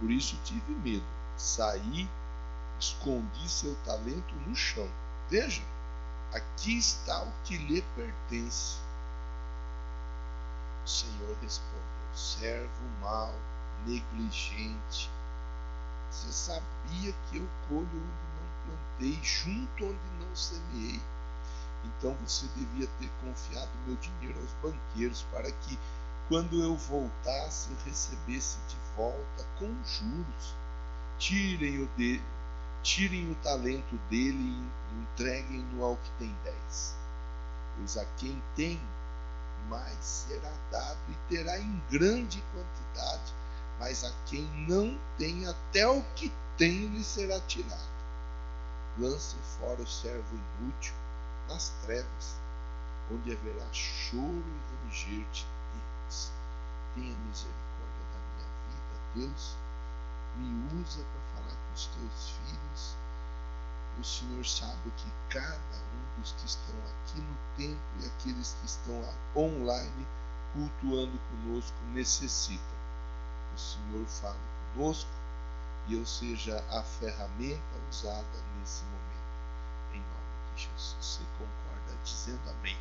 Por isso tive medo. Saí, escondi seu talento no chão. Veja, aqui está o que lhe pertence. O Senhor respondeu: servo mau, negligente. Você sabia que eu colho onde não plantei, junto onde não semeei. Então você devia ter confiado meu dinheiro aos banqueiros, para que, quando eu voltasse, eu recebesse de volta com juros. Tirem o talento dele e entreguem-no ao que tem 10. Pois a quem tem, mais será dado e terá em grande quantidade. Mas a quem não tem, até o que tem lhe será tirado. Lance fora o servo inútil nas trevas, onde haverá choro e ranger de dentes. Tenha misericórdia da minha vida, Deus. Me usa para falar com os teus filhos. O Senhor sabe que cada um dos que estão aqui no templo e aqueles que estão online cultuando conosco necessita. O Senhor fale conosco e eu seja a ferramenta usada nesse momento. Em nome de Jesus. Você concorda dizendo amém?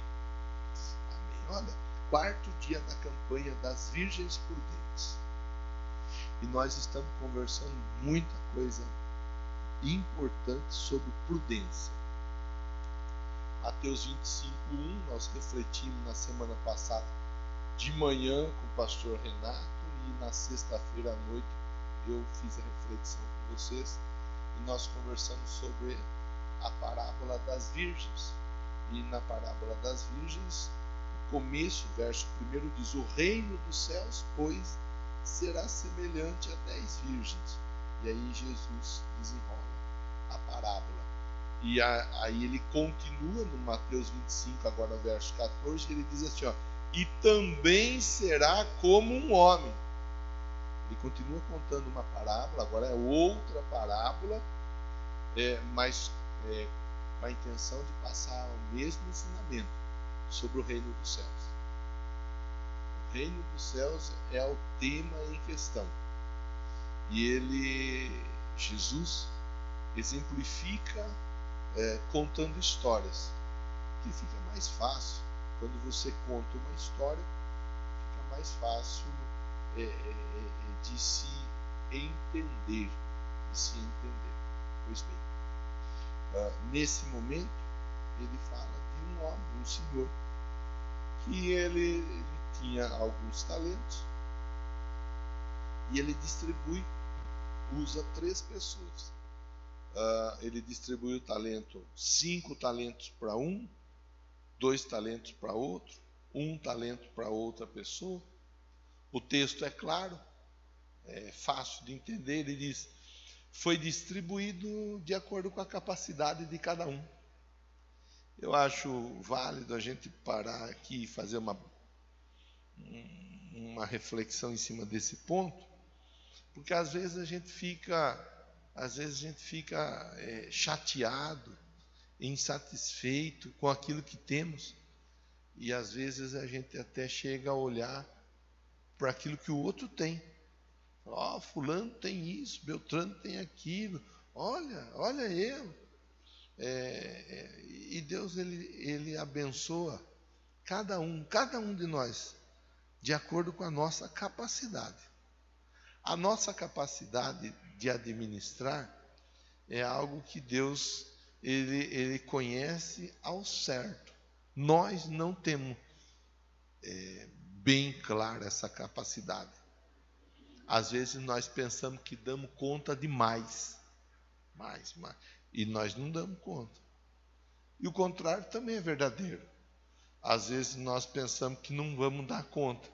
Amém. Olha, 4º dia da campanha das Virgens Prudentes. E nós estamos conversando muita coisa importante sobre prudência. Mateus 25:1, nós refletimos na semana passada de manhã com o pastor Renato, e na sexta-feira à noite eu fiz a reflexão com vocês e nós conversamos sobre a parábola das virgens. E na parábola das virgens, o começo, verso 1 diz: o reino dos céus, pois, será semelhante a 10 virgens. E aí Jesus desenrola a parábola. E aí ele continua no Mateus 25, agora verso 14, ele diz assim, e também será como um homem. Ele continua contando uma parábola, agora é outra parábola, mas com a intenção de passar o mesmo ensinamento sobre o reino dos céus. O reino dos céus é o tema em questão. E Jesus exemplifica contando histórias, que fica mais fácil. Quando você conta uma história, fica mais fácil de se entender. Pois bem, nesse momento, ele fala de um homem, um senhor, que ele tinha alguns talentos, e ele distribui, usa 3 pessoas. Ele distribui o talento, 5 talentos para um, 2 talentos para outro, 1 talento para outra pessoa. O texto é claro, é fácil de entender. Ele diz: foi distribuído de acordo com a capacidade de cada um. Eu acho válido a gente parar aqui e fazer uma reflexão em cima desse ponto, porque às vezes a gente fica chateado, insatisfeito com aquilo que temos, e às vezes a gente até chega a olhar para aquilo que o outro tem. Fulano tem isso, Beltrano tem aquilo, olha eu. E Deus ele abençoa cada um de nós de acordo com a nossa capacidade. A nossa capacidade de administrar é algo que Deus ele conhece ao certo. Nós não temos bem clara essa capacidade. Às vezes nós pensamos que damos conta de mais, e nós não damos conta. E o contrário também é verdadeiro. Às vezes nós pensamos que não vamos dar conta,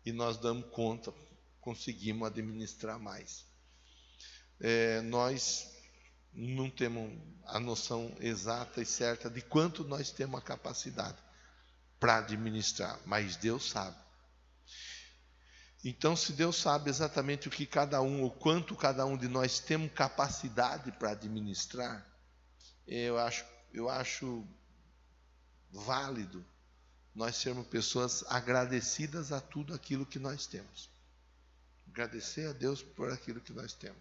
e nós damos conta, conseguimos administrar mais. Nós não temos a noção exata e certa de quanto nós temos a capacidade para administrar, mas Deus sabe. Então, se Deus sabe exatamente o quanto cada um de nós temos capacidade para administrar, eu acho válido nós sermos pessoas agradecidas a tudo aquilo que nós temos. Agradecer a Deus por aquilo que nós temos.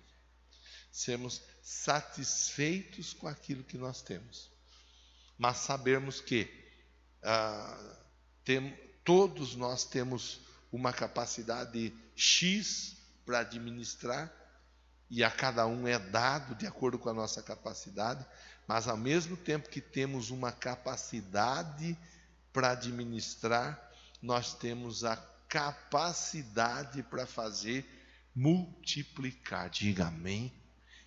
Sermos satisfeitos com aquilo que nós temos. Mas sabermos que todos nós temos uma capacidade X para administrar, e a cada um é dado de acordo com a nossa capacidade, mas ao mesmo tempo que temos uma capacidade para administrar, nós temos a capacidade para fazer multiplicar. Diga amém,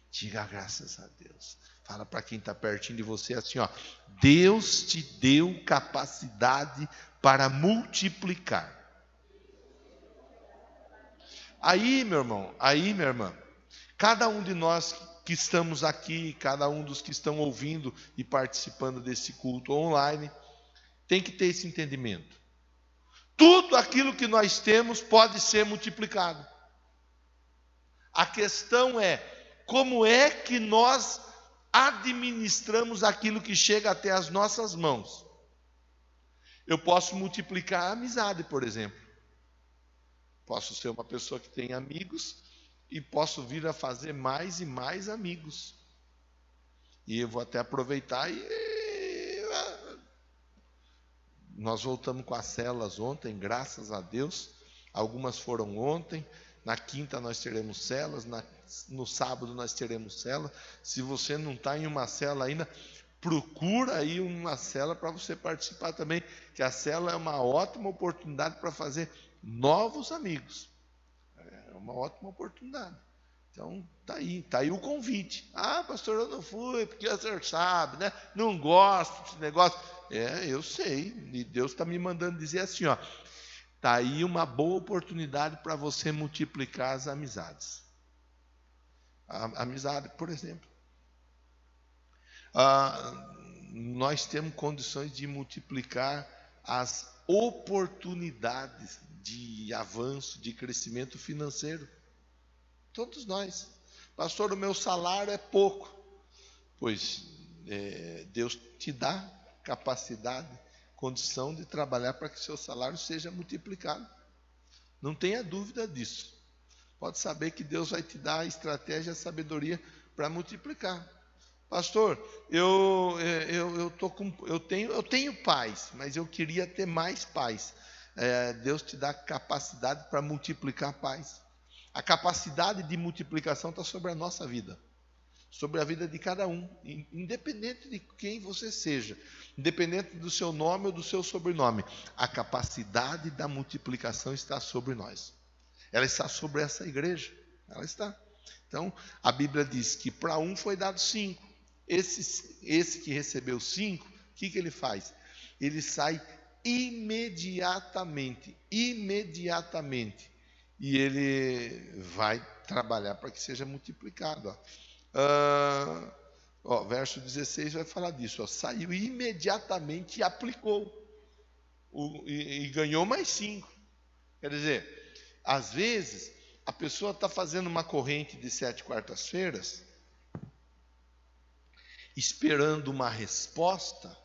diga graças a Deus. Fala para quem está pertinho de você assim, ó: Deus te deu capacidade para multiplicar. Aí, meu irmão, aí, minha irmã, cada um de nós que estamos aqui, cada um dos que estão ouvindo e participando desse culto online, tem que ter esse entendimento. Tudo aquilo que nós temos pode ser multiplicado. A questão é, como é que nós administramos aquilo que chega até as nossas mãos? Eu posso multiplicar a amizade, por exemplo. Posso ser uma pessoa que tem amigos e posso vir a fazer mais e mais amigos. E eu vou até aproveitar nós voltamos com as células ontem, graças a Deus. Algumas foram ontem. Na quinta nós teremos células. No sábado nós teremos célula. Se você não está em uma célula ainda, procura aí uma célula para você participar também, que a célula é uma ótima oportunidade para fazer novos amigos. É uma ótima oportunidade. Então, tá aí o convite. Ah, pastor, eu não fui, porque o senhor sabe, né? Não gosto desse negócio. Eu sei, e Deus está me mandando dizer assim, ó: tá aí uma boa oportunidade para você multiplicar as amizades. A amizade, por exemplo. Nós temos condições de multiplicar as oportunidades de avanço, de crescimento financeiro. Todos nós. Pastor, o meu salário é pouco. Pois Deus te dá capacidade, condição de trabalhar para que seu salário seja multiplicado. Não tenha dúvida disso. Pode saber que Deus vai te dar a estratégia, a sabedoria para multiplicar. Pastor, eu tenho paz, mas eu queria ter mais paz. Deus te dá capacidade para multiplicar paz. A capacidade de multiplicação está sobre a nossa vida, sobre a vida de cada um, independente de quem você seja, independente do seu nome ou do seu sobrenome. A capacidade da multiplicação está sobre nós. Ela está sobre essa igreja. Ela está. Então, a Bíblia diz que para um foi dado 5. Esse que recebeu 5, o que ele faz? Ele sai imediatamente. E ele vai trabalhar para que seja multiplicado. Verso 16 vai falar disso. Saiu imediatamente e aplicou. E ganhou mais 5. Quer dizer, às vezes, a pessoa está fazendo uma corrente de 7 quartas-feiras, esperando uma resposta,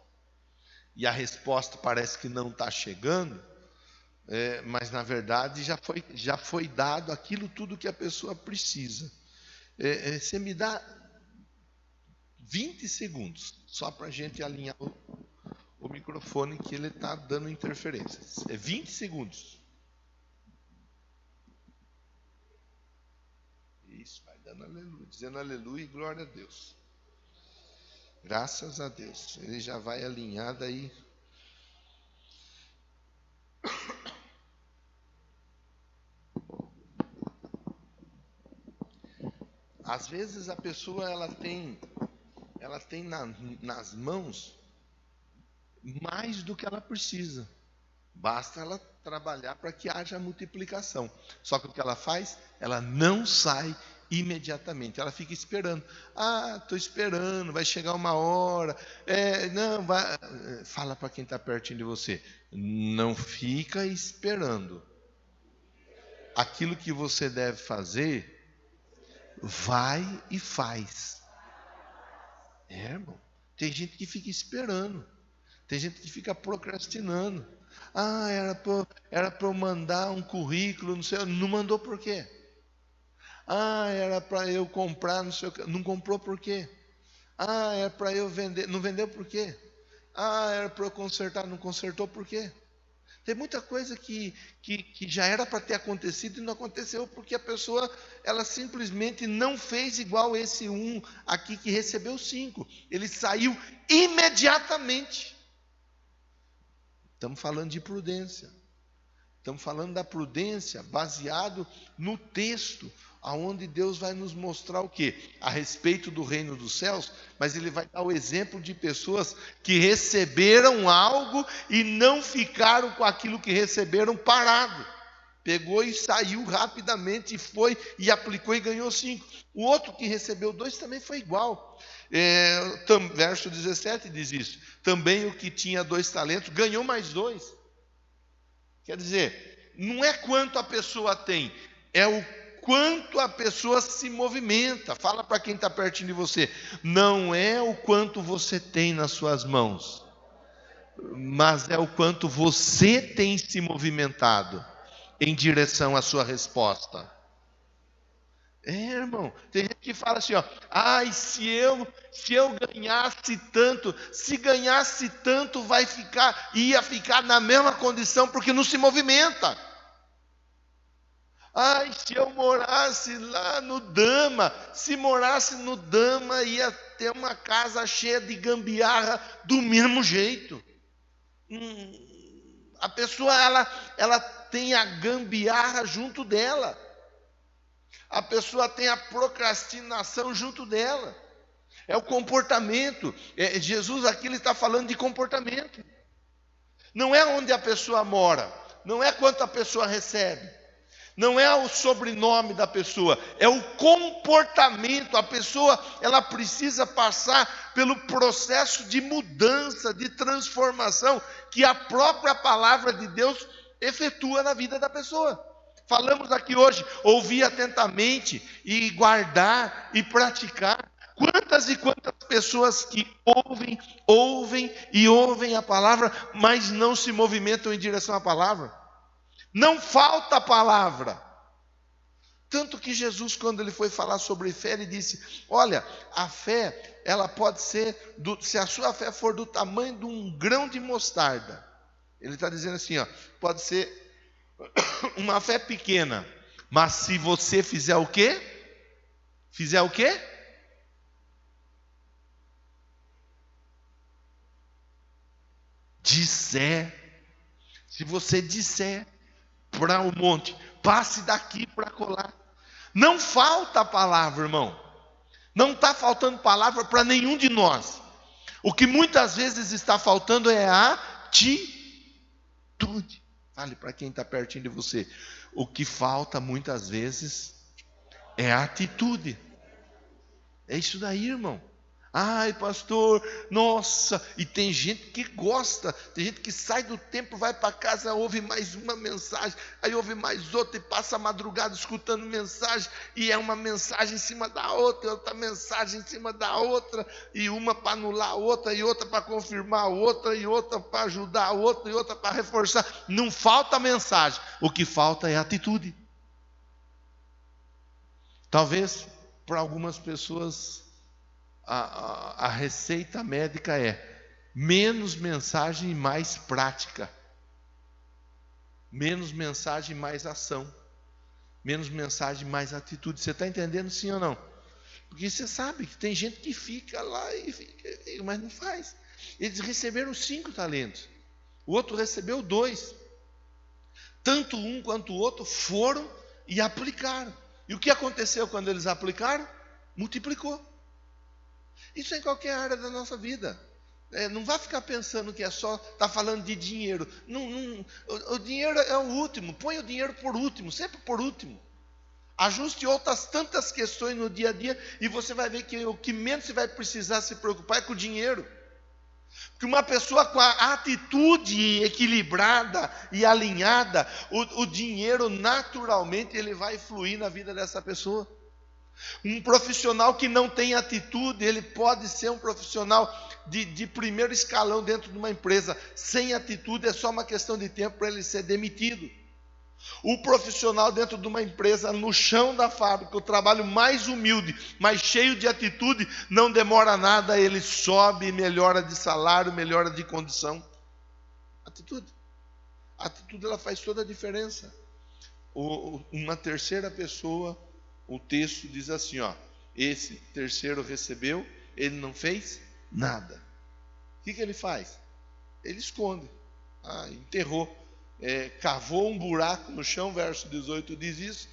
e a resposta parece que não está chegando, mas na verdade já foi dado aquilo tudo que a pessoa precisa. Você me dá 20 segundos, só para a gente alinhar o microfone, que ele está dando interferência. 20 segundos. Isso, vai dando aleluia, dizendo aleluia e glória a Deus. Graças a Deus. Ele já vai alinhado aí. Às vezes a pessoa ela tem nas mãos mais do que ela precisa. Basta ela trabalhar para que haja multiplicação. Só que o que ela faz? Ela não sai imediatamente. Ela fica esperando. Estou esperando, vai chegar uma hora. Não, vai. Fala para quem está pertinho de você. Não fica esperando. Aquilo que você deve fazer, vai e faz. Irmão. Tem gente que fica esperando. Tem gente que fica procrastinando. Era para eu mandar um currículo, não sei. Não mandou por quê? Ah, era para eu comprar, não sei o que. Não comprou por quê? Ah, era para eu vender. Não vendeu por quê? Ah, era para eu consertar. Não consertou por quê? Tem muita coisa que já era para ter acontecido e não aconteceu porque a pessoa, ela simplesmente não fez igual esse um aqui que recebeu 5. Ele saiu imediatamente. Estamos falando de prudência. Estamos falando da prudência baseado no texto, aonde Deus vai nos mostrar o quê? A respeito do reino dos céus, mas Ele vai dar o exemplo de pessoas que receberam algo e não ficaram com aquilo que receberam parado. Pegou e saiu rapidamente, e foi e aplicou e ganhou 5. O outro que recebeu 2 também foi igual. Verso 17 diz isso. Também o que tinha 2 talentos ganhou mais 2. Quer dizer, não é quanto a pessoa tem, é o quanto a pessoa se movimenta. Fala para quem está pertinho de você. Não é o quanto você tem nas suas mãos, mas é o quanto você tem se movimentado em direção à sua resposta. Irmão, tem gente que fala assim, ó, ai, se eu ganhasse tanto, se ganhasse tanto, ia ficar na mesma condição, porque não se movimenta. Ai, se eu morasse lá no Dama, se morasse no Dama, ia ter uma casa cheia de gambiarra do mesmo jeito. A pessoa, ela tem a gambiarra junto dela. A pessoa tem a procrastinação junto dela. É o comportamento. Jesus aqui ele está falando de comportamento. Não é onde a pessoa mora, não é quanto a pessoa recebe, não é o sobrenome da pessoa, é o comportamento. A pessoa, ela precisa passar pelo processo de mudança, de transformação que a própria palavra de Deus efetua na vida da pessoa. Falamos aqui hoje, ouvir atentamente e guardar e praticar. Quantas e quantas pessoas que ouvem a palavra, mas não se movimentam em direção à palavra. Não falta a palavra. Tanto que Jesus, quando ele foi falar sobre fé, ele disse, olha, a fé, ela pode ser, se a sua fé for do tamanho de um grão de mostarda. Ele está dizendo assim, ó, pode ser uma fé pequena, mas se você fizer o quê? Fizer o quê? Se você disser para o monte, passe daqui para colar. Não falta a palavra, irmão. Não está faltando palavra para nenhum de nós. O que muitas vezes está faltando é a atitude. Fale para quem está pertinho de você. O que falta muitas vezes é a atitude. É isso daí, irmão. Ai, pastor, nossa. E tem gente que gosta. Tem gente que sai do templo, vai para casa, ouve mais uma mensagem, aí ouve mais outra e passa a madrugada escutando mensagem. E é uma mensagem em cima da outra, e outra mensagem em cima da outra, e uma para anular a outra, e outra para confirmar a outra, e outra para ajudar a outra, e outra para reforçar. Não falta mensagem. O que falta é atitude. Talvez para algumas pessoas a receita médica é menos mensagem e mais prática. Menos mensagem e mais ação. Menos mensagem e mais atitude. Você está entendendo sim ou não? Porque você sabe que tem gente que fica lá mas não faz. Eles receberam 5 talentos. O outro recebeu 2. Tanto um quanto o outro foram e aplicaram. E o que aconteceu quando eles aplicaram? Multiplicou. Isso é em qualquer área da nossa vida. Não vai ficar pensando que é só estar falando de dinheiro. O dinheiro é o último. Põe o dinheiro por último, sempre por último. Ajuste outras tantas questões no dia a dia e você vai ver que o que menos você vai precisar se preocupar é com o dinheiro. Porque uma pessoa com a atitude equilibrada e alinhada, o dinheiro naturalmente ele vai fluir na vida dessa pessoa. Um profissional que não tem atitude, ele pode ser um profissional de primeiro escalão dentro de uma empresa. Sem atitude é só uma questão de tempo para ele ser demitido. O profissional dentro de uma empresa, no chão da fábrica, o trabalho mais humilde, mas cheio de atitude, não demora nada, ele sobe, melhora de salário, melhora de condição. Atitude. A atitude, ela faz toda a diferença. Uma terceira pessoa, o texto diz assim, ó, esse terceiro recebeu, ele não fez nada. O que ele faz? Ele esconde. Enterrou. Cavou um buraco no chão, verso 18 diz isso.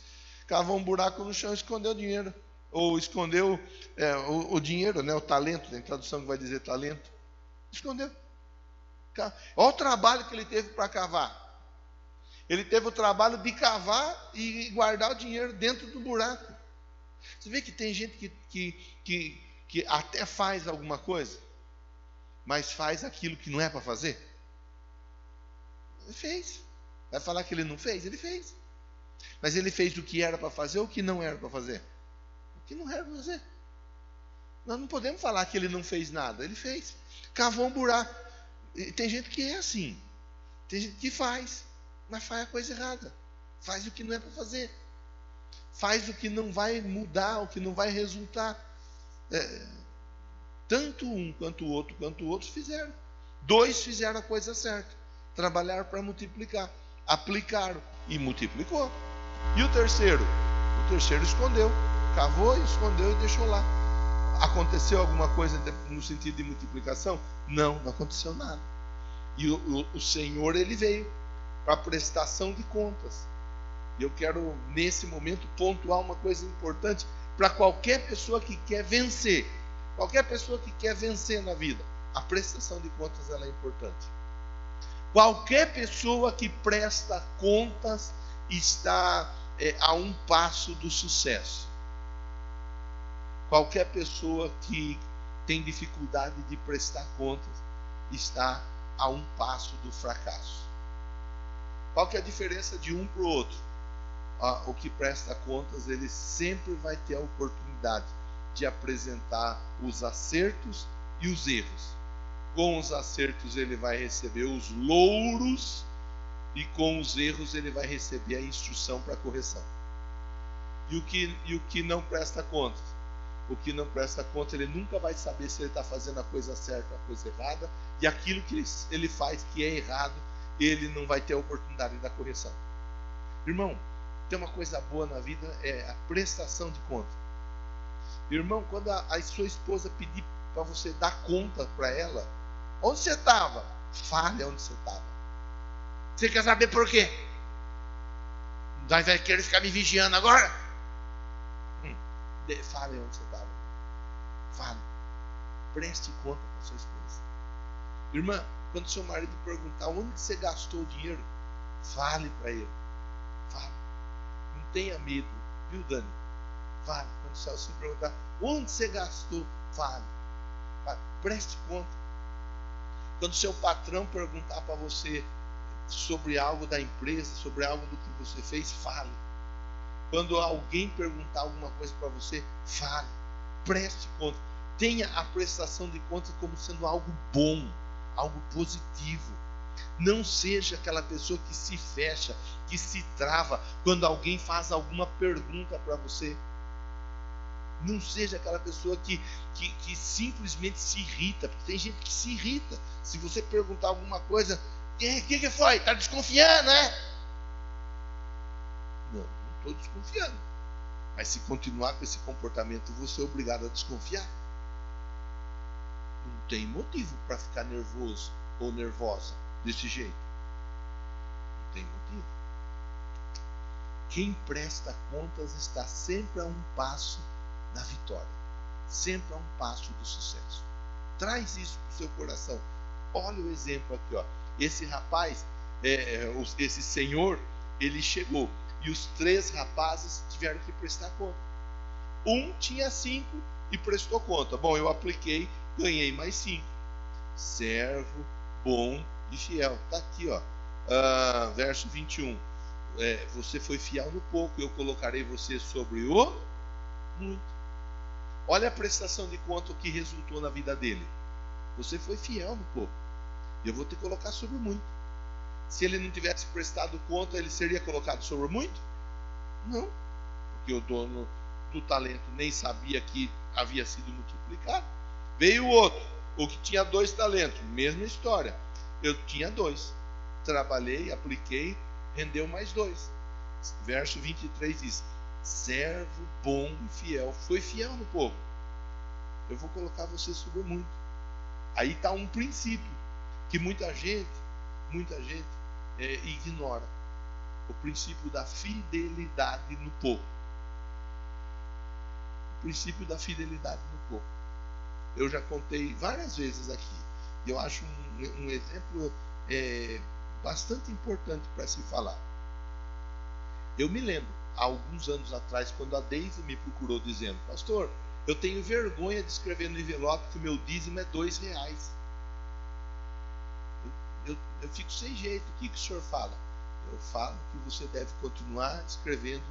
Cavou um buraco no chão e escondeu o dinheiro. Ou escondeu o dinheiro, né, o talento, tem tradução que vai dizer talento. Escondeu. Olha o trabalho que ele teve para cavar. Ele teve o trabalho de cavar e guardar o dinheiro dentro do buraco. Você vê que tem gente que até faz alguma coisa, mas faz aquilo que não é para fazer. Ele fez. Vai falar que ele não fez? Ele fez. Mas ele fez o que era para fazer ou o que não era para fazer? O que não era para fazer. Nós não podemos falar que ele não fez nada. Ele fez. Cavou um buraco. E tem gente que é assim. Tem gente que faz, mas faz a coisa errada. Faz o que não é para fazer. Faz o que não vai mudar, o que não vai resultar. Tanto um quanto o outro fizeram. Dois fizeram a coisa certa. Trabalharam para multiplicar. Aplicaram e multiplicou. E o terceiro? O terceiro escondeu. Cavou, escondeu e deixou lá. Aconteceu alguma coisa no sentido de multiplicação? Não aconteceu nada. E o Senhor, ele veio para prestação de contas. E eu quero, nesse momento, pontuar uma coisa importante para qualquer pessoa que quer vencer. Qualquer pessoa que quer vencer na vida. A prestação de contas, ela é importante. Qualquer pessoa que presta contas está a um passo do sucesso. Qualquer pessoa que tem dificuldade de prestar contas está a um passo do fracasso. Qual que é a diferença de um para o outro? O que presta contas, ele sempre vai ter a oportunidade de apresentar os acertos e os erros. Com os acertos ele vai receber os louros e com os erros ele vai receber a instrução para correção. E o que não presta contas? O que não presta conta, ele nunca vai saber se ele está fazendo a coisa certa ou a coisa errada, e aquilo que ele faz que é errado, ele não vai ter a oportunidade da correção. Irmão, tem uma coisa boa na vida, é a prestação de conta. Irmão, quando a sua esposa pedir para você dar conta para ela, onde você estava? Fale onde você estava. Você quer saber por quê? Vai querer ficar me vigiando agora? Fale onde você estava. Fale. Preste conta para sua esposa. Irmã, quando seu marido perguntar onde você gastou o dinheiro, fale para ele. Fale. Não tenha medo, viu, Dani? Fale. Quando o Celso perguntar onde você gastou, fale. Preste conta. Quando seu patrão perguntar para você sobre algo da empresa, sobre algo do que você fez, fale. Quando alguém perguntar alguma coisa para você, fale. Preste conta. Tenha a prestação de contas como sendo algo bom, algo positivo. Não seja aquela pessoa que se fecha, que se trava quando alguém faz alguma pergunta para você. Não seja aquela pessoa que simplesmente se irrita, porque tem gente que se irrita. Se você perguntar alguma coisa, o que foi? Está desconfiando, né? Não estou desconfiando. Mas se continuar com esse comportamento, você é obrigado a desconfiar. Não tem motivo para ficar nervoso ou nervosa desse jeito. Não tem motivo. Quem presta contas está sempre a um passo da vitória, sempre a um passo do sucesso. Traz isso para o seu coração. Olha o exemplo aqui, ó. Esse rapaz, esse senhor, ele chegou e os 3 rapazes tiveram que prestar conta. Um tinha 5 e prestou conta. Bom, eu apliquei, ganhei mais 5. Servo bom e fiel. Está aqui, ó. Verso 21. Você foi fiel no pouco, eu colocarei você sobre o muito. Olha a prestação de conta, o que resultou na vida dele. Você foi fiel no pouco, e eu vou te colocar sobre muito. se ele não tivesse prestado conta, ele seria colocado sobre muito? Não, porque o dono do talento nem sabia que havia sido multiplicado. Veio o outro, o que tinha 2 talentos, mesma história. Eu tinha 2, trabalhei, apliquei, rendeu mais 2. Verso 23 diz: servo bom e fiel, foi fiel no pouco, eu vou colocar você sobre muito. Aí está um princípio que muita gente ignora: o princípio da fidelidade no pouco. O princípio da fidelidade no pouco. Eu já contei várias vezes aqui, e eu acho um exemplo bastante importante para se falar. Eu me lembro, há alguns anos atrás, quando a Deise me procurou dizendo: pastor, eu tenho vergonha de escrever no envelope que o meu dízimo é R$2. Eu fico sem jeito. O que o senhor fala? Eu falo que você deve continuar escrevendo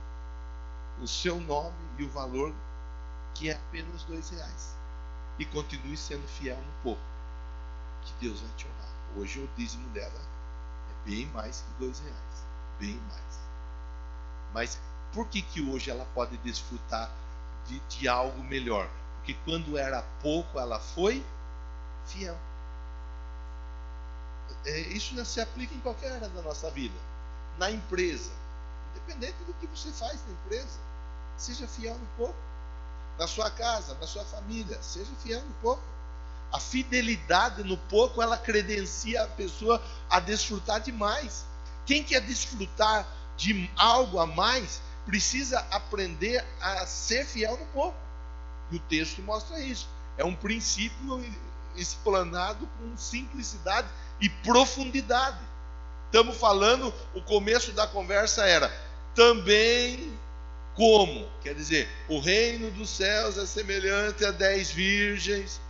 o seu nome e o valor, que é apenas R$2, e continue sendo fiel no pouco, que Deus vai te honrar. Hoje o dízimo dela é bem mais que R$2, bem mais. Mas por que hoje ela pode desfrutar de algo melhor? Porque quando era pouco ela foi fiel. Isso se aplica em qualquer área da nossa vida. Na empresa, independente do que você faz na empresa, seja fiel no pouco. Na sua casa, na sua família, seja fiel no pouco. A fidelidade no pouco, ela credencia a pessoa a desfrutar de mais. Quem quer desfrutar de algo a mais, precisa aprender a ser fiel no pouco. E o texto mostra isso. É um princípio explanado com simplicidade e profundidade. Estamos falando, o começo da conversa era também como, quer dizer, o reino dos céus é semelhante a 10 virgens.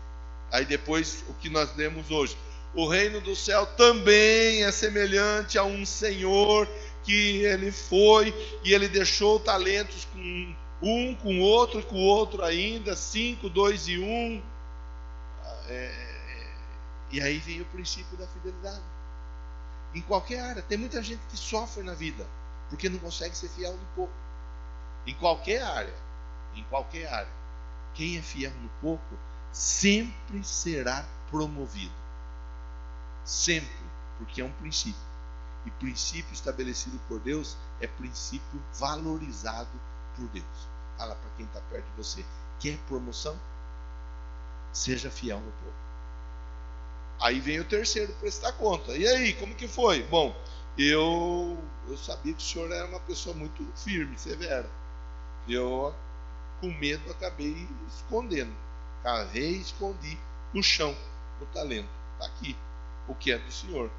Aí depois o que nós lemos hoje: o reino do céu também é semelhante a um senhor que ele foi e ele deixou talentos com o outro ainda, 5, 2 e 1. E aí vem o princípio da fidelidade. Em qualquer área, tem muita gente que sofre na vida porque não consegue ser fiel no pouco. Em qualquer área, quem é fiel no pouco sempre será promovido. Sempre, porque é um princípio. E princípio estabelecido por Deus é princípio valorizado por Deus. Fala para quem está perto de você: quer promoção? Seja fiel no pouco. Aí vem o terceiro, prestar conta. E aí, como que foi? Bom, eu sabia que o senhor era uma pessoa muito firme, severa. Eu, com medo, acabei escondendo. Cavei e escondi no chão o talento. Está aqui, o que é do senhor.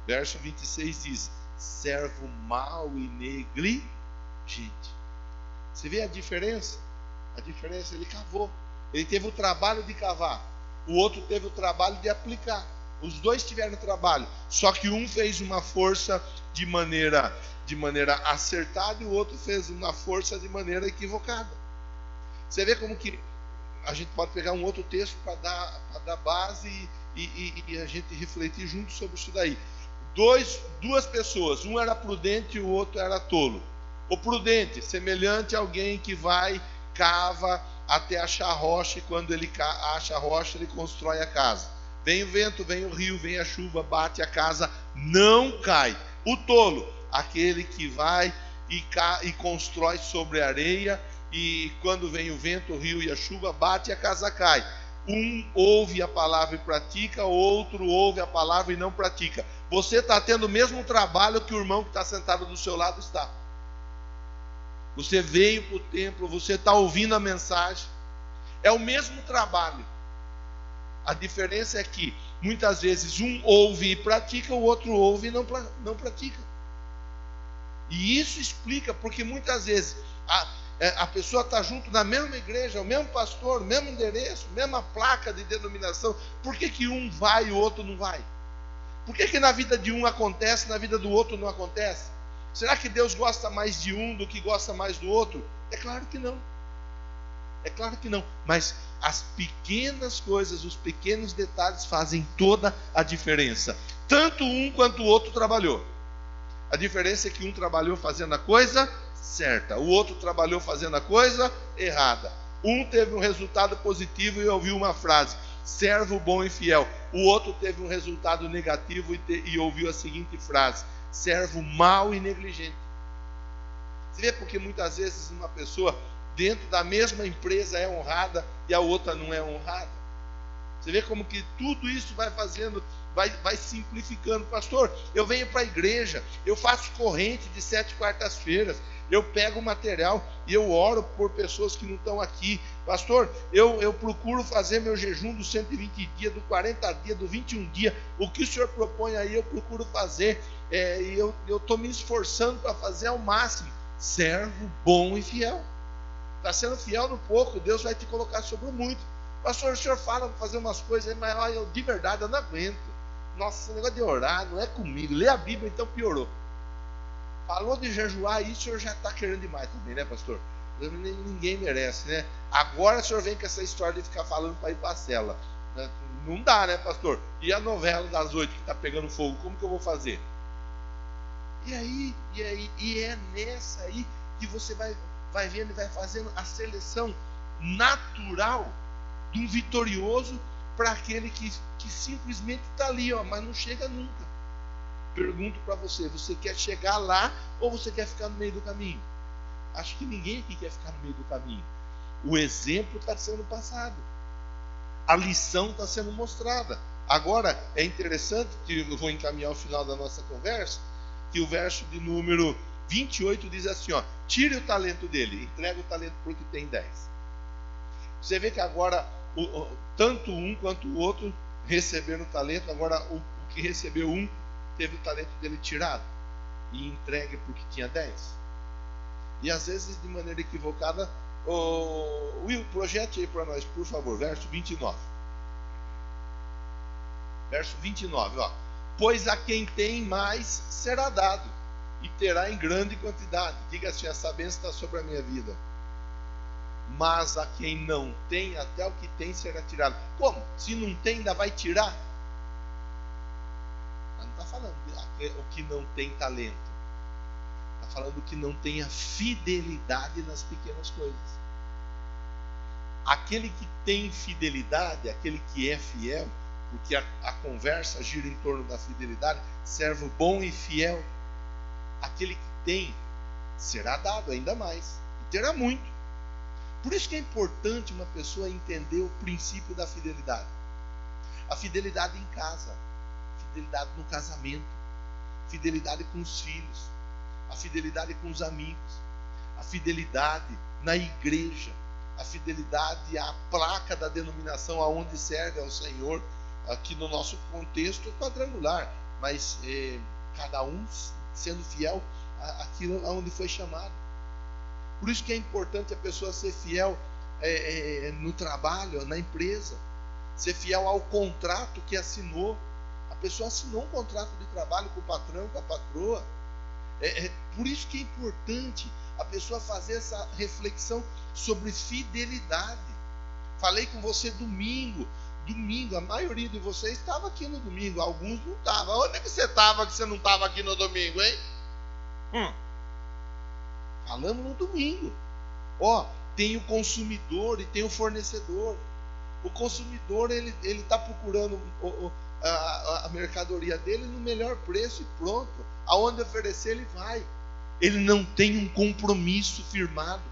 Verso 26 diz: servo mau e negligente. Você vê a diferença? A diferença, ele cavou. Ele teve o trabalho de cavar, o outro teve o trabalho de aplicar. Os dois tiveram trabalho, só que um fez uma força de maneira acertada e o outro fez uma força de maneira equivocada. Você vê como que a gente pode pegar um outro texto para dar base e a gente refletir junto sobre isso daí. Duas pessoas, um era prudente e o outro era tolo. O prudente, semelhante a alguém que vai, cava até achar rocha, e quando ele acha a rocha, ele constrói a casa. Vem o vento, vem o rio, vem a chuva, bate, a casa não cai. O tolo, aquele que vai e constrói sobre a areia, e quando vem o vento, o rio e a chuva, bate e a casa cai. Um ouve a palavra e pratica, outro ouve a palavra e não pratica. Você está tendo o mesmo trabalho que o irmão que está sentado do seu lado está. Você veio para o templo, você está ouvindo a mensagem. É o mesmo trabalho. A diferença é que muitas vezes um ouve e pratica, o outro ouve e não pratica. E isso explica porque muitas vezes a pessoa está junto na mesma igreja, o mesmo pastor, o mesmo endereço, mesma placa de denominação. Por que um vai e o outro não vai? Por que na vida de um acontece, na vida do outro não acontece? Será que Deus gosta mais de um do que gosta mais do outro? É claro que não. É claro que não. Mas as pequenas coisas, os pequenos detalhes fazem toda a diferença. Tanto um quanto o outro trabalhou. A diferença é que um trabalhou fazendo a coisa certa, o outro trabalhou fazendo a coisa errada. Um teve um resultado positivo e ouviu uma frase: servo bom e fiel. O outro teve um resultado negativo e ouviu a seguinte frase: servo mau e negligente. Você vê porque muitas vezes uma pessoa dentro da mesma empresa é honrada e a outra não é honrada. Você vê como que tudo isso vai fazendo, vai simplificando. Pastor, eu venho para a igreja, eu faço corrente de 7 quartas-feiras, eu pego o material e eu oro por pessoas que não estão aqui. Pastor, eu procuro fazer meu jejum dos 120 dias, do 40 dias, do 21 dias. O que o senhor propõe aí, eu procuro fazer. E eu estou me esforçando para fazer ao máximo. Servo bom e fiel. Está sendo fiel no pouco, Deus vai te colocar sobre o muito. Pastor, o senhor fala para fazer umas coisas aí, mas eu, de verdade eu não aguento. Nossa, esse negócio de orar não é comigo. Lê a Bíblia, então piorou. Falou de jejuar aí, o senhor já está querendo demais também, né, pastor? Ninguém merece, né? Agora o senhor vem com essa história de ficar falando para ir para a cela. Não dá, né, pastor? E a novela das 8 que está pegando fogo, como que eu vou fazer? E é nessa aí que você vai vendo e vai fazendo a seleção natural de um vitorioso para aquele que simplesmente está ali, mas não chega nunca. Pergunto para você, você quer chegar lá ou você quer ficar no meio do caminho? Acho que ninguém aqui quer ficar no meio do caminho. O exemplo está sendo passado. A lição está sendo mostrada. Agora, é interessante, que eu vou encaminhar ao final da nossa conversa, que o verso de número 28 diz assim, tire o talento dele, entrega o talento porque tem 10. Você vê que agora, tanto um quanto o outro receberam o talento, agora o que recebeu um, teve o talento dele tirado e entregue porque tinha 10. E às vezes de maneira equivocada. Will, projete aí para nós, por favor, verso 29. Verso 29, pois a quem tem mais será dado e terá em grande quantidade. Diga assim, essa bênção está sobre a minha vida. Mas a quem não tem, até o que tem será tirado. Como? Se não tem, ainda vai tirar? Não está falando o que não tem talento. Está falando que não tem a fidelidade nas pequenas coisas. Aquele que tem fidelidade, aquele que é fiel, porque a conversa gira em torno da fidelidade, servo bom e fiel, aquele que tem, será dado ainda mais, e terá muito. Por isso que é importante uma pessoa entender o princípio da fidelidade. A fidelidade em casa, fidelidade no casamento, fidelidade com os filhos, a fidelidade com os amigos, a fidelidade na igreja, a fidelidade à placa da denominação aonde serve ao Senhor, aqui no nosso contexto quadrangular, mas cada um sendo fiel àquilo aonde foi chamado. Por isso que é importante a pessoa ser fiel no trabalho, na empresa, ser fiel ao contrato que assinou. A pessoa assinou um contrato de trabalho com o patrão, com a patroa. Por isso que é importante a pessoa fazer essa reflexão sobre fidelidade. Falei com você domingo, a maioria de vocês estava aqui no domingo, alguns não estavam. Onde é que você estava que você não estava aqui no domingo, hein? Falamos no domingo. Tem o consumidor e tem o fornecedor. O consumidor ele está procurando a mercadoria dele no melhor preço e pronto. Aonde oferecer ele vai. Ele não tem um compromisso firmado.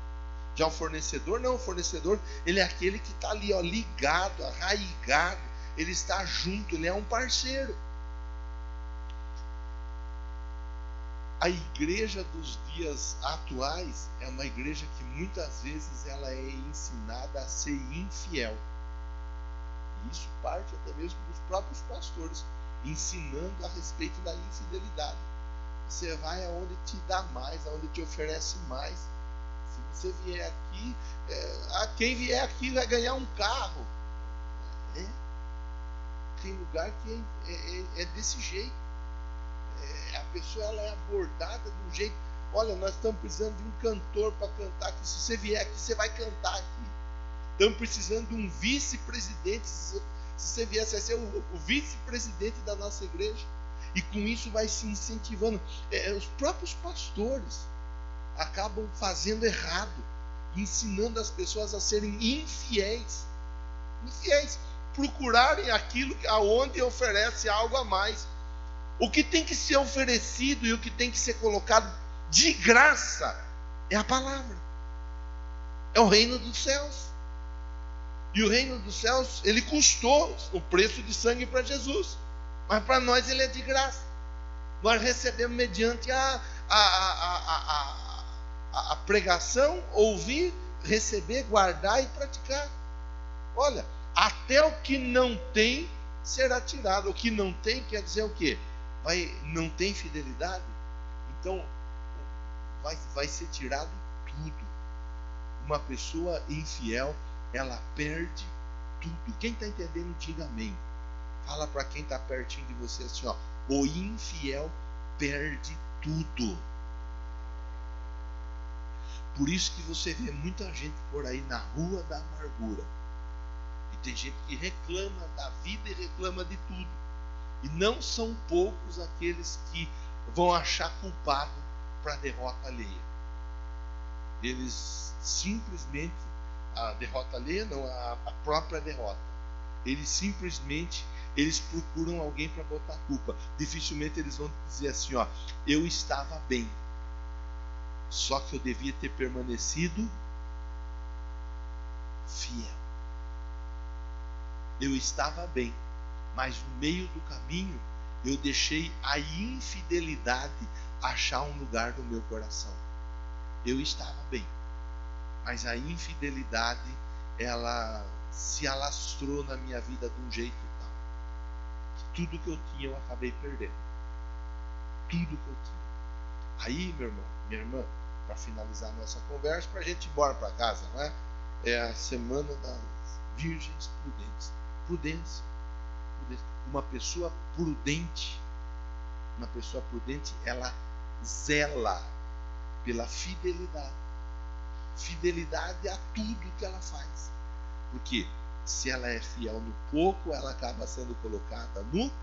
Já o fornecedor não, o fornecedor ele é aquele que está ali ligado, arraigado, ele está junto, ele é um parceiro. A igreja dos dias atuais é uma igreja que muitas vezes ela é ensinada a ser infiel. E isso parte até mesmo dos próprios pastores, ensinando a respeito da infidelidade. Você vai aonde te dá mais, aonde te oferece mais. Se você vier aqui, quem vier aqui vai ganhar um carro. Tem lugar que é desse jeito. A pessoa ela é abordada de um jeito. Olha, nós estamos precisando de um cantor para cantar aqui. Se você vier aqui, você vai cantar aqui. Estamos precisando de um vice-presidente. Se você vier, você vai ser o vice-presidente da nossa igreja. e com isso vai se incentivando. Os próprios pastores acabam fazendo errado, ensinando as pessoas a serem infiéis, procurarem aquilo aonde oferece algo a mais. O que tem que ser oferecido e o que tem que ser colocado de graça é a palavra, é o reino dos céus. E o reino dos céus, ele custou o preço de sangue para Jesus, mas para nós ele é de graça. Nós recebemos mediante a pregação, ouvir, receber, guardar e praticar. Olha, até o que não tem será tirado. O que não tem quer dizer o quê? Não tem fidelidade? Então vai ser tirado tudo. Uma pessoa infiel, ela perde tudo. Quem está entendendo, diga amém. Fala para quem está pertinho de você assim, ó, o infiel perde tudo. Por isso que você vê muita gente por aí na rua da amargura. E tem gente que reclama da vida e reclama de tudo. E não são poucos aqueles que vão achar culpado para a derrota alheia. Eles simplesmente, a derrota alheia não, a própria derrota. Eles procuram alguém para botar a culpa. Dificilmente eles vão dizer assim, ó, eu estava bem, só que eu devia ter permanecido fiel. Eu estava bem, mas no meio do caminho eu deixei a infidelidade achar um lugar no meu coração. Eu estava bem, mas a infidelidade, ela se alastrou na minha vida de um jeito tal que tudo que eu tinha eu acabei perdendo. Tudo que eu tinha. Aí, meu irmão, minha irmã, para finalizar a nossa conversa, para a gente ir embora para casa, não é? É a semana das virgens prudentes. Prudência. Uma pessoa prudente, ela zela pela fidelidade. Fidelidade a tudo que ela faz. Porque se ela é fiel no pouco, ela acaba sendo colocada no muito.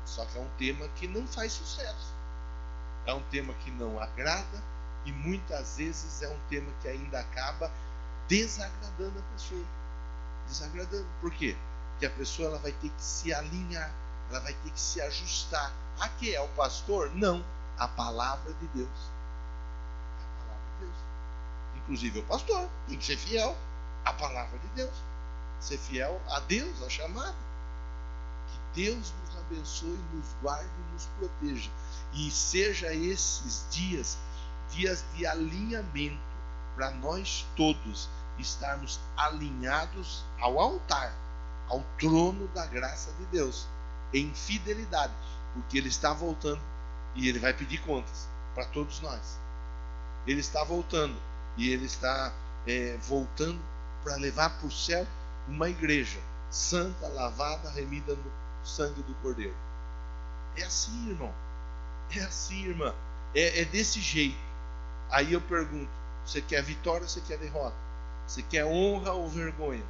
Só que é um tema que não faz sucesso. É um tema que não agrada e muitas vezes é um tema que ainda acaba desagradando a pessoa. Desagradando. Por quê? Porque a pessoa ela vai ter que se alinhar, ela vai ter que se ajustar. A que é o pastor? Não. A palavra de Deus. A palavra de Deus. Inclusive o pastor tem que ser fiel à palavra de Deus. Ser fiel a Deus, a chamada. Que Deus nos abençoe, nos guarde e nos proteja. E seja esses dias de alinhamento para nós todos estarmos alinhados ao altar, ao trono da graça de Deus, em fidelidade, porque Ele está voltando e Ele vai pedir contas para todos nós. Ele está voltando e Ele está voltando para levar para o céu uma igreja santa, lavada, remida no sangue do Cordeiro. É assim, irmão. É assim, irmã. É desse jeito. Aí eu pergunto, você quer vitória ou você quer derrota? Você quer honra ou vergonha?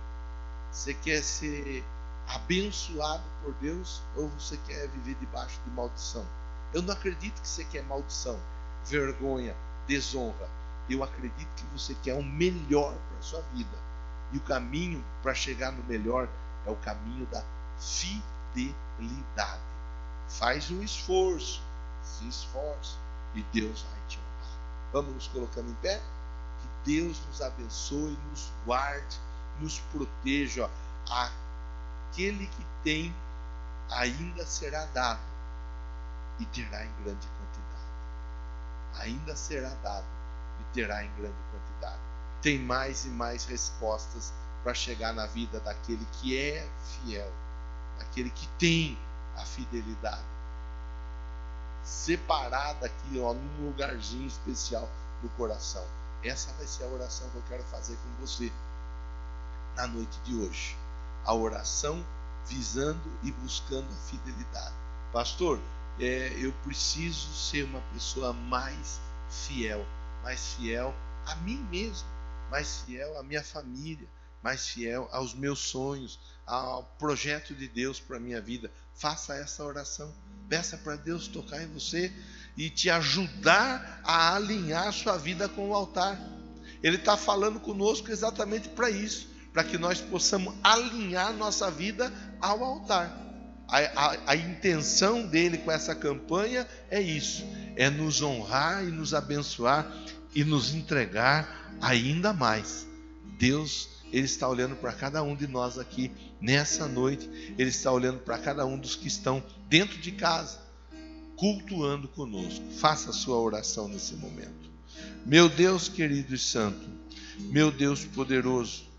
Você quer ser abençoado por Deus ou você quer viver debaixo de maldição? Eu não acredito que você quer maldição, vergonha, desonra. Eu acredito que você quer o melhor para a sua vida. E o caminho para chegar no melhor é o caminho da fidelidade. Faz um esforço, se esforce e Deus vai te honrar. Vamos nos colocando em pé? Que Deus nos abençoe, nos guarde, nos proteja. Aquele que tem ainda será dado e terá em grande quantidade. Ainda será dado e terá em grande quantidade. Tem mais e mais respostas para chegar na vida daquele que é fiel, daquele que tem a fidelidade separada aqui, ó, num lugarzinho especial no coração. Essa vai ser a oração que eu quero fazer com você na noite de hoje. A oração visando e buscando a fidelidade. Pastor, eu preciso ser uma pessoa mais fiel a mim mesmo, mais fiel à minha família, mais fiel aos meus sonhos, ao projeto de Deus para a minha vida. Faça essa oração. Peça para Deus tocar em você e te ajudar a alinhar sua vida com o altar. Ele está falando conosco exatamente para isso, para que nós possamos alinhar nossa vida ao altar. A intenção dele com essa campanha é isso, é nos honrar e nos abençoar e nos entregar ainda mais. Deus, Ele está olhando para cada um de nós aqui nessa noite. Ele está olhando para cada um dos que estão dentro de casa, cultuando conosco. Faça a sua oração nesse momento. Meu Deus querido e santo, meu Deus poderoso,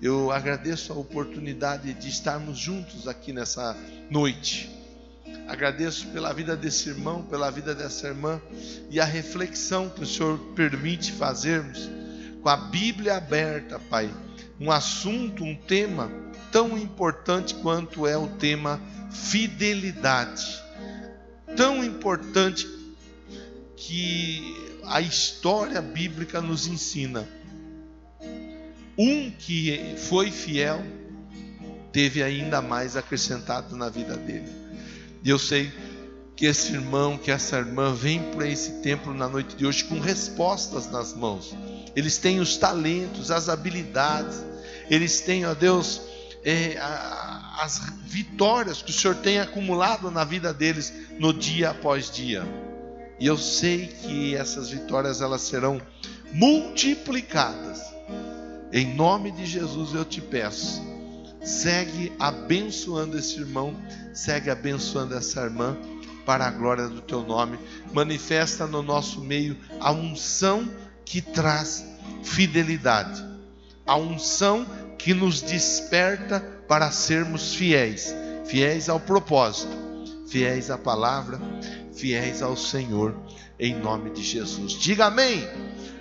eu agradeço a oportunidade de estarmos juntos aqui nessa noite. Agradeço pela vida desse irmão, pela vida dessa irmã e a reflexão que o Senhor permite fazermos com a Bíblia aberta, Pai. Um assunto, um tema tão importante quanto é o tema fidelidade. Tão importante que a história bíblica nos ensina. Um que foi fiel teve ainda mais acrescentado na vida dele. E eu sei que esse irmão, que essa irmã vem para esse templo na noite de hoje com respostas nas mãos. Eles têm os talentos, as habilidades, eles têm, ó Deus, as vitórias que o Senhor tem acumulado na vida deles no dia após dia. E eu sei que essas vitórias elas serão multiplicadas. Em nome de Jesus eu te peço, segue abençoando esse irmão, segue abençoando essa irmã, para a glória do teu nome. Manifesta no nosso meio a unção que traz fidelidade, a unção que nos desperta para sermos fiéis, fiéis ao propósito, fiéis à palavra, fiéis ao Senhor, em nome de Jesus. Diga amém.